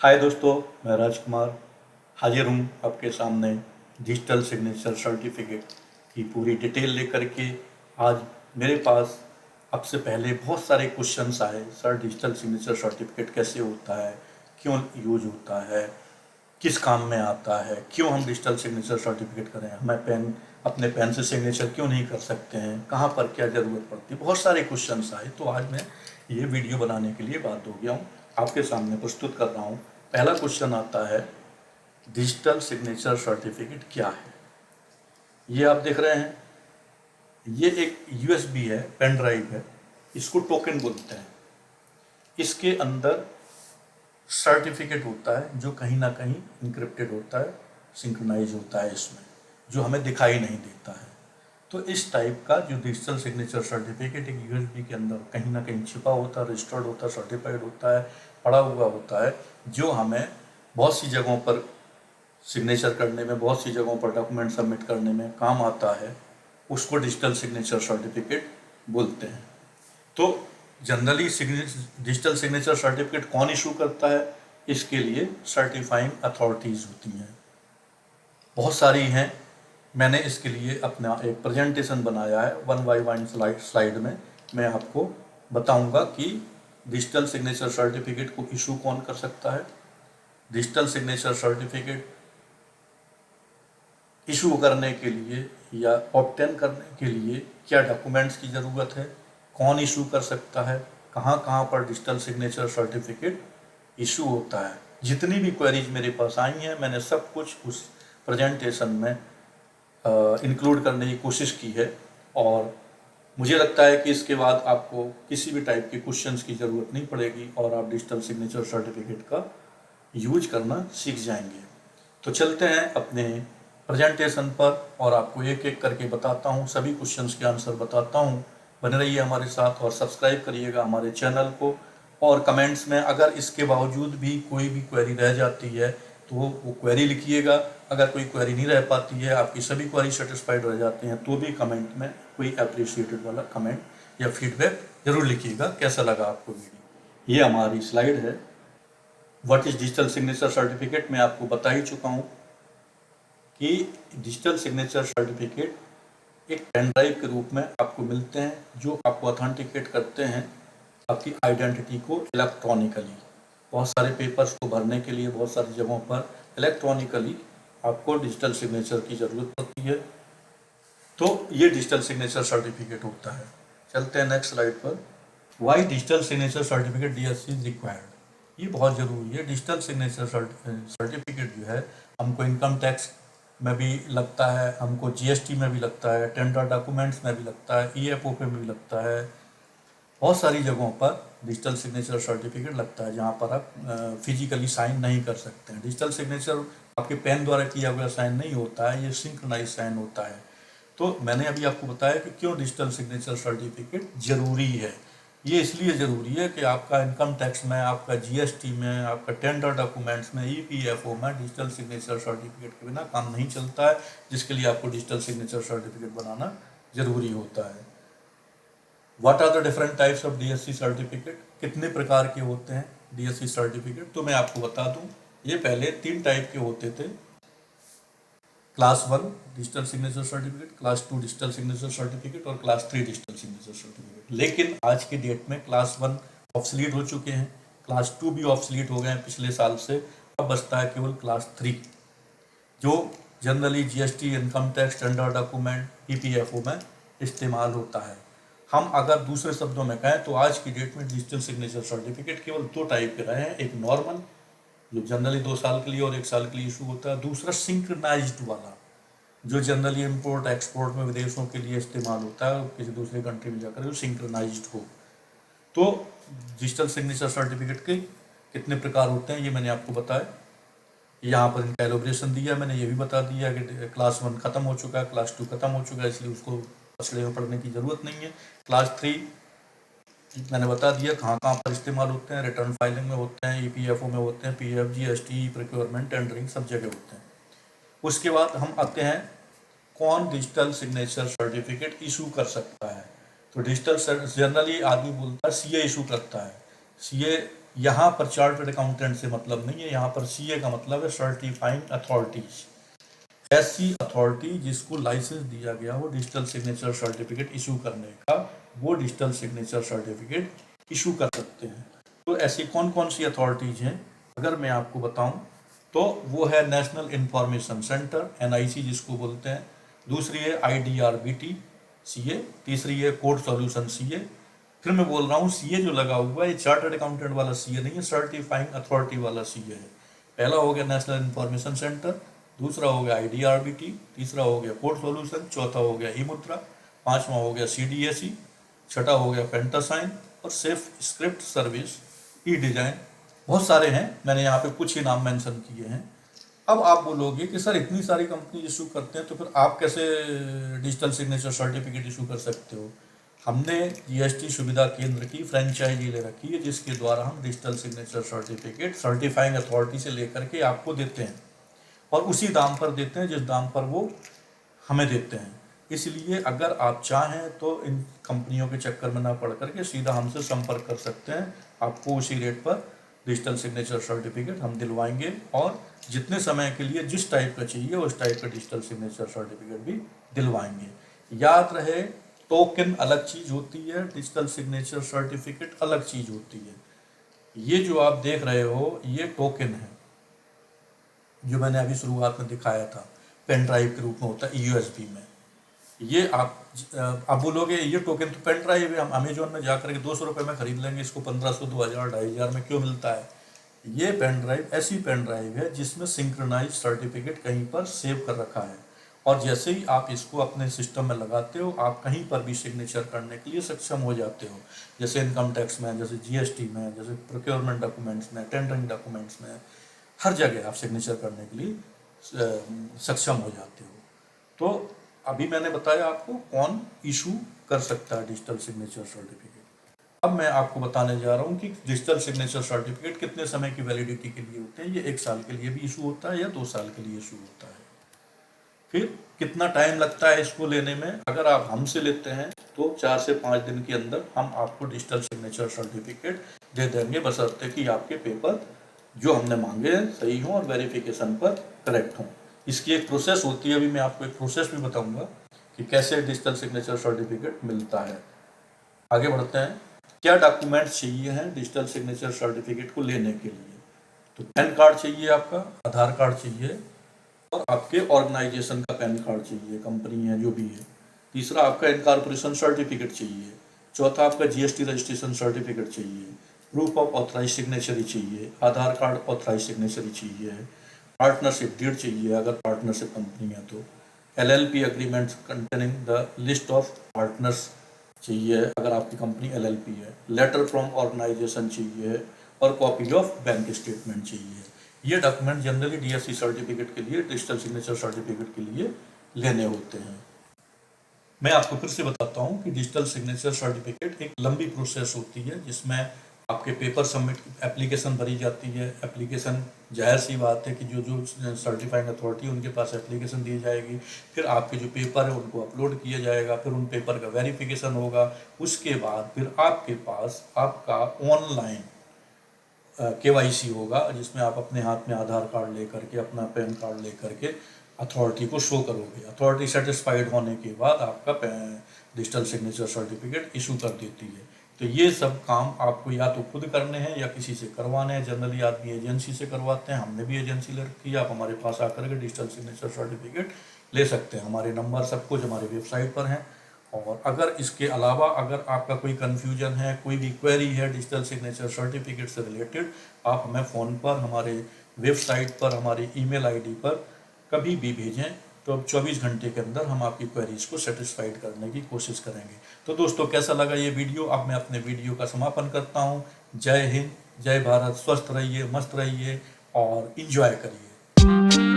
हाय दोस्तों, मैं राजकुमार हाजिर हूँ आपके सामने डिजिटल सिग्नेचर सर्टिफिकेट की पूरी डिटेल लेकर के। आज मेरे पास आपसे पहले बहुत सारे क्वेश्चंस आए, सर डिजिटल सिग्नेचर सर्टिफिकेट कैसे होता है, क्यों यूज होता है, किस काम में आता है, क्यों हम डिजिटल सिग्नेचर सर्टिफिकेट करें, हमें अपने पेन से सिग्नेचर क्यों नहीं कर सकते हैं, कहाँ पर क्या ज़रूरत पड़ती है। बहुत सारे क्वेश्चंस आए, तो आज मैं ये वीडियो बनाने के लिए बात हो गया हूँ, आपके सामने प्रस्तुत कर रहा हूँ। पहला क्वेश्चन आता है, डिजिटल सिग्नेचर सर्टिफिकेट क्या है। ये आप देख रहे हैं, ये एक यूएसबी है, पेन ड्राइव है, इसको टोकन बोलते हैं। इसके अंदर सर्टिफिकेट होता है जो कहीं ना कहीं इंक्रिप्टेड होता है, सिंक्रोनाइज होता है इसमें, जो हमें दिखाई नहीं देता है। तो इस टाइप का जो डिजिटल सिग्नेचर सर्टिफिकेट एक यूएसबी के अंदर कहीं ना कहीं छिपा होता है, रजिस्टर्ड होता है, सर्टिफाइड होता है, पड़ा हुआ होता है, जो हमें बहुत सी जगहों पर सिग्नेचर करने में, बहुत सी जगहों पर डॉक्यूमेंट सबमिट करने में काम आता है, उसको डिजिटल सिग्नेचर सर्टिफिकेट बोलते हैं। तो जनरली डिजिटल सिग्नेचर सर्टिफिकेट कौन इशू करता है, इसके लिए सर्टिफाइंग अथॉरिटीज़ होती हैं, बहुत सारी हैं। मैंने इसके लिए अपना एक प्रेजेंटेशन बनाया है, 1 बाय 1 स्लाइड में मैं आपको बताऊंगा कि डिजिटल सिग्नेचर सर्टिफिकेट को इशू कौन कर सकता है, डिजिटल सिग्नेचर सर्टिफिकेट इशू करने के लिए या ऑब्टेन करने के लिए क्या डॉक्यूमेंट्स की ज़रूरत है, कौन इशू कर सकता है, कहाँ कहाँ पर डिजिटल सिग्नेचर सर्टिफिकेट इशू होता है। जितनी भी क्वेरीज मेरे पास आई हैं, मैंने सब कुछ उस प्रेजेंटेशन में इंक्लूड करने की कोशिश की है, और मुझे लगता है कि इसके बाद आपको किसी भी टाइप के क्वेश्चंस की ज़रूरत नहीं पड़ेगी और आप डिजिटल सिग्नेचर सर्टिफिकेट का यूज करना सीख जाएंगे। तो चलते हैं अपने प्रेजेंटेशन पर और आपको एक एक करके बताता हूँ, सभी क्वेश्चंस के आंसर बताता हूँ। बने रहिए हमारे साथ और सब्सक्राइब करिएगा हमारे चैनल को, और कमेंट्स में अगर इसके बावजूद भी कोई भी क्वेरी रह जाती है तो वो क्वेरी लिखिएगा। अगर कोई क्वेरी नहीं रह पाती है, आपकी सभी क्वेरी सेटिस्फाइड रह जाते हैं, तो भी कमेंट में कोई अप्रिशिएटेड वाला कमेंट या फीडबैक जरूर लिखिएगा, कैसा लगा आपको वीडियो। ये हमारी स्लाइड है, what is digital signature certificate. मैं आपको बता ही चुका हूँ कि डिजिटल सिग्नेचर सर्टिफिकेट एक पेन ड्राइव के रूप में आपको मिलते हैं, जो आपको ऑथेंटिकेट करते हैं आपकी आइडेंटिटी को इलेक्ट्रॉनिकली। बहुत सारे पेपर्स को भरने के लिए बहुत सारी जगहों पर इलेक्ट्रॉनिकली आपको डिजिटल सिग्नेचर की ज़रूरत पड़ती है, तो ये डिजिटल सिग्नेचर सर्टिफिकेट होता है। चलते हैं नेक्स्ट स्लाइड पर। Why digital signature certificate DSC is required. ये बहुत ज़रूरी है। डिजिटल सिग्नेचर सर्टिफिकेट जो है हमको इनकम टैक्स में भी लगता है, हमको जीएसटी में भी लगता है, टेंडर डॉक्यूमेंट्स में भी लगता है, ईएफओ पे भी लगता है, बहुत सारी जगहों पर डिजिटल सिग्नेचर सर्टिफिकेट लगता है जहाँ पर आप फिजिकली साइन नहीं कर सकते हैं। डिजिटल सिग्नेचर आपके पेन द्वारा किया हुआ साइन नहीं होता है, ये सिंक्रोनाइज साइन होता है। तो मैंने अभी आपको बताया कि क्यों डिजिटल सिग्नेचर सर्टिफिकेट ज़रूरी है। ये इसलिए ज़रूरी है कि आपका इनकम टैक्स में, आपका जीएसटी में, आपका टेंडर डॉक्यूमेंट्स में, ईपीएफओ में डिजिटल सिग्नेचर सर्टिफिकेट के बिना काम नहीं चलता है, जिसके लिए आपको डिजिटल सिग्नेचर सर्टिफिकेट बनाना ज़रूरी होता है। What are the different types of DSC certificate, कितने प्रकार के होते हैं डीएससी सर्टिफिकेट, तो मैं आपको बता दूं। ये पहले 3 टाइप के होते थे, class 1 digital signature certificate, class 2 digital signature certificate और क्लास 3 डिजिटल सिग्नेचर सर्टिफिकेट। लेकिन आज की डेट में क्लास 1 ऑब्सलीट हो चुके हैं, क्लास 2 भी ऑब्सलीट हो गए हैं पिछले साल से। अब बचता है केवल क्लास 3, जो generally GST, income tax, tender document, EPFO में इस्तेमाल होता है। हम अगर दूसरे शब्दों में कहें तो आज की डेट में डिजिटल सिग्नेचर सर्टिफिकेट केवल 2 टाइप के रहे हैं। एक नॉर्मल, जो जनरली 2 साल के लिए और 1 साल के लिए इशू होता है। दूसरा सिंक्रोनाइज्ड वाला, जो जनरली इंपोर्ट एक्सपोर्ट में विदेशों के लिए इस्तेमाल होता है, किसी दूसरे कंट्री में जाकर जो सिंक्रोनाइज्ड हो। तो डिजिटल सिग्नेचर सर्टिफिकेट के कितने प्रकार होते हैं ये मैंने आपको बताया। यहाँ पर इनका एलोब्रेशन दिया, मैंने ये भी बता दिया कि क्लास 1 खत्म हो चुका है, क्लास 2 खत्म हो चुका है, इसलिए उसको पछड़े में पढ़ने की ज़रूरत नहीं है। क्लास 3 मैंने बता दिया कहाँ कहाँ पर इस्तेमाल होते हैं, रिटर्न फाइलिंग में होते हैं, ईपीएफओ में होते हैं, पीएफ, जीएसटी, प्रोक्योरमेंट, टेंडरिंग, सब जगह होते हैं। उसके बाद हम आते हैं कौन डिजिटल सिग्नेचर सर्टिफिकेट इशू कर सकता है। तो डिजिटल जनरली आदमी बोलता है सीए इशू करता है। सीए यहाँ पर चार्टर्ड अकाउंटेंट से मतलब नहीं है, यहाँ पर सीए का मतलब है सर्टिफाइंग अथॉरिटीज, ऐसी अथॉरिटी जिसको लाइसेंस दिया गया हो डिजिटल सिग्नेचर सर्टिफिकेट इशू करने का, वो डिजिटल सिग्नेचर सर्टिफिकेट इशू कर सकते हैं। तो ऐसी कौन कौन सी अथॉरिटीज हैं अगर मैं आपको बताऊं तो वो है नेशनल इंफॉर्मेशन सेंटर एनआईसी जिसको बोलते हैं, दूसरी है आईडीआरबीटी सीए, तीसरी है कोड सॉल्यूशन सीए। फिर मैं बोल रहा हूँ सीए जो लगा हुआ है ये चार्टर्ड अकाउंटेंट वाला सीए नहीं है, सर्टिफाइंग अथॉरिटी वाला सीए है। पहला हो गया नेशनल इंफॉर्मेशन सेंटर, दूसरा हो गया आईडीआरबीटी, तीसरा हो गया कोड सॉल्यूशन, चौथा हो गया ई मुद्रा, पांचवा हो गया सीडीएसई, छठा हो गया पेंटासाइन और सेफ स्क्रिप्ट सर्विस ई डिजाइन। बहुत सारे हैं, मैंने यहाँ पे कुछ ही नाम मेंशन किए हैं। अब आप बोलोगे कि सर इतनी सारी कंपनी इशू करते हैं तो फिर आप कैसे डिजिटल सिग्नेचर सर्टिफिकेट इशू कर सकते हो? हमने जीएसटी सुविधा केंद्र की फ्रेंचाइजी ले रखी है जिसके द्वारा हम digital signature certificate certifying authority से लेकर के आपको देते हैं और उसी दाम पर देते हैं जिस दाम पर वो हमें देते हैं। इसलिए अगर आप चाहें तो इन कंपनियों के चक्कर में ना पड़ करके सीधा हमसे संपर्क कर सकते हैं, आपको उसी रेट पर डिजिटल सिग्नेचर सर्टिफिकेट हम दिलवाएंगे और जितने समय के लिए जिस टाइप का चाहिए उस टाइप का डिजिटल सिग्नेचर सर्टिफिकेट भी दिलवाएंगे। याद रहे, टोकन अलग चीज़ होती है, डिजिटल सिग्नेचर सर्टिफिकेट अलग चीज़ होती है। ये जो आप देख रहे हो ये टोकन है जो मैंने अभी शुरुआत में दिखाया था, पेन ड्राइव के रूप में होता है यूएसबी में। ये आप बोलोगे ये टोकन तो पेन ड्राइव है, हम अमेजोन में जाकर के 200 रुपये में खरीद लेंगे, इसको 1500, 2000, 2500 में क्यों मिलता है? ये पेन ड्राइव ऐसी पेन ड्राइव है जिसमें सिंक्रोनाइज सर्टिफिकेट कहीं पर सेव कर रखा है और जैसे ही आप इसको अपने सिस्टम में लगाते हो आप कहीं पर भी सिग्नेचर करने के लिए सक्षम हो जाते हो। जैसे इनकम टैक्स में, जैसे जीएसटी में, जैसे प्रोक्योरमेंट डॉक्यूमेंट्स में, टेंडरिंग डॉक्यूमेंट्स में, हर जगह आप सिग्नेचर करने के लिए सक्षम हो जाते हो। तो अभी मैंने बताया आपको कौन इशू कर सकता है डिजिटल सिग्नेचर सर्टिफिकेट। अब मैं आपको बताने जा रहा हूँ कि डिजिटल सिग्नेचर सर्टिफिकेट कितने समय की वैलिडिटी के लिए होते हैं। ये 1 साल के लिए भी इशू होता है या 2 साल के लिए इशू होता है। फिर कितना टाइम लगता है इसको लेने में? अगर आप हमसे लेते हैं तो 4 से 5 दिन के अंदर हम आपको डिजिटल सिग्नेचर सर्टिफिकेट दे देंगे, बशर्ते कि आपके पेपर जो हमने मांगे हैं सही हों और वेरिफिकेशन पर करेक्ट हों। इसकी एक प्रोसेस होती है, अभी मैं आपको एक प्रोसेस भी बताऊंगा कि कैसे डिजिटल सिग्नेचर सर्टिफिकेट मिलता है। आगे बढ़ते हैं। क्या डॉक्यूमेंट्स चाहिए हैं डिजिटल सिग्नेचर सर्टिफिकेट को लेने के लिए? तो पैन कार्ड चाहिए, आपका आधार कार्ड चाहिए और आपके ऑर्गेनाइजेशन का पैन कार्ड चाहिए, कंपनी है जो भी है। तीसरा आपका इनकॉर्पोरेशन सर्टिफिकेट चाहिए। चौथा आपका जीएसटी रजिस्ट्रेशन सर्टिफिकेट चाहिए। प्रूफ ऑफ ऑथराइज सिग्नेचरी चाहिए। आधार कार्ड ऑथराइज सिग्नेचरी चाहिए। पार्टनरशिप डीड चाहिए अगर पार्टनरशिप कंपनी है तो। LLP agreement containing the list of partners चाहिए अगर आपकी कंपनी एलएलपी है। लेटर फ्रॉम ऑर्गेनाइजेशन चाहिए और कॉपी ऑफ बैंक स्टेटमेंट चाहिए। ये डॉक्यूमेंट जनरली डीएफसी सर्टिफिकेट के लिए, डिजिटल सिग्नेचर सर्टिफिकेट के लिए लेने होते हैं। मैं आपको फिर से बताता हूँ कि डिजिटल सिग्नेचर सर्टिफिकेट एक लंबी प्रोसेस होती है जिसमें आपके पेपर सबमिट, एप्लीकेशन भरी जाती है। एप्लीकेशन, जाहिर सी बात है कि जो सर्टिफाइंग अथॉरिटी उनके पास एप्लीकेशन दी जाएगी, फिर आपके जो पेपर है उनको अपलोड किया जाएगा, फिर उन पेपर का वेरिफिकेशन होगा। उसके बाद फिर आपके पास आपका ऑनलाइन केवाईसी होगा जिसमें आप अपने हाथ में आधार कार्ड लेकर के, अपना पैन कार्ड लेकर के अथॉरिटी को शो करोगे। अथॉरिटी सेटिस्फाइड होने के बाद आपका डिजिटल सिग्नेचर सर्टिफिकेट इशू कर देती है। तो ये सब काम आपको या तो खुद करने हैं या किसी से करवाने हैं। जनरली आदमी एजेंसी से करवाते हैं, हमने भी एजेंसी ले रखी है। आप हमारे पास आकर के डिजिटल सिग्नेचर सर्टिफिकेट ले सकते हैं। हमारे नंबर सब कुछ हमारी वेबसाइट पर हैं। और अगर इसके अलावा अगर आपका कोई कन्फ्यूजन है, कोई भी क्वेरी है डिजिटल सिग्नेचर सर्टिफिकेट से रिलेटेड, आप हमें फ़ोन पर, हमारे वेबसाइट पर, हमारी ईमेल आईडी पर कभी भी भेजें तो अब 24 घंटे के अंदर हम आपकी क्वेरीज को सेटिस्फाइड करने की कोशिश करेंगे। तो दोस्तों, कैसा लगा ये वीडियो? अब मैं अपने वीडियो का समापन करता हूँ। जय हिंद, जय भारत, स्वस्थ रहिए, मस्त रहिए और इंजॉय करिए।